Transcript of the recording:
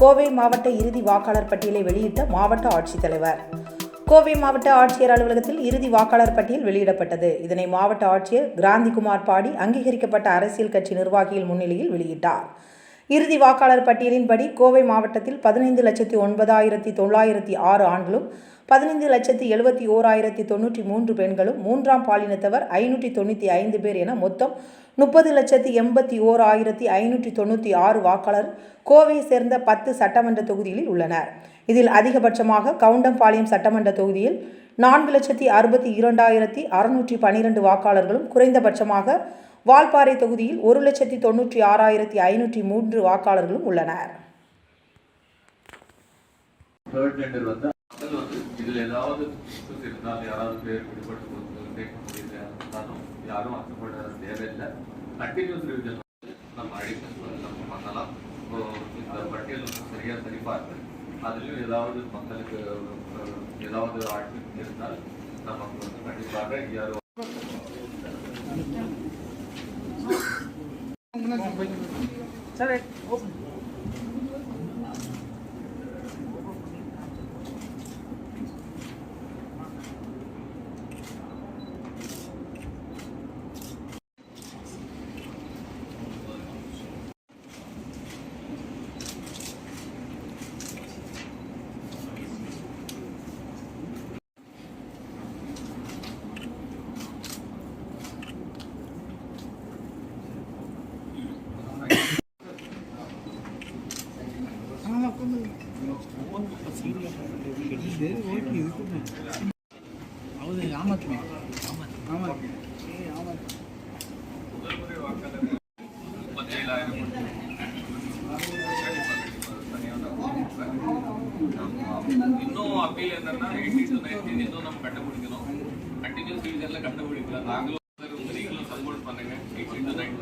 கோவை மாவட்ட இறுதி வாக்காளர் பட்டியலை வெளியிட்ட மாவட்ட ஆட்சித்தலைவர். கோவை மாவட்ட ஆட்சியர் அலுவலகத்தில் இறுதி வாக்காளர் பட்டியல் வெளியிடப்பட்டது. இதனை மாவட்ட ஆட்சியர் கிராந்திகுமார் பாடி அங்கீகரிக்கப்பட்ட அரசியல் கட்சி நிர்வாகிகள் முன்னிலையில் வெளியிட்டார். இறுதி வாக்காளர் பட்டியலின்படி கோவை மாவட்டத்தில் 15,09,906 ஆண்களும் 15,71,93 பெண்களும், மூன்றாம் பாலினத்தவர் 595 பேர் என மொத்தம் 30,81,596 வாக்காளர் கோவையை சேர்ந்த 10 சட்டமன்ற தொகுதிகளில் உள்ளனர். இதில் அதிகபட்சமாக கவுண்டம்பாளையம் சட்டமன்ற தொகுதியில் 4,62,612 வாக்காளர்களும், குறைந்தபட்சமாக வால்பாறை தொகுதியில் 1,96,503 வாக்காளர்களும் உள்ளனர். இதில் ஏதாவது இருந்தால் யாராவது பேர் விடுபட்டு கேட்க முடியல யாரும் அக்கப்பட தேவையில்லை. கண்டினியூஸ் ரிவிஷன் நம்ம நம்ம பண்ணலாம். இந்த பட்டியல் சரியாக சரிபார்த்து அதுலேயும் ஏதாவது மக்களுக்கு ஏதாவது ஆட்சி இருந்தால் நமக்கு கண்டிப்பாக யாரும் இன்னும் அப்பீல் என்னன்னா 80 to 90 இன்னும் நம்ம கண்டுபிடிக்கணும். கண்டினியூஸ் ரிவிஷன்ல கண்டுபிடிக்கல. நாங்களும் நீங்களும் சப்போர்ட் பண்ணுங்க. 80 to 90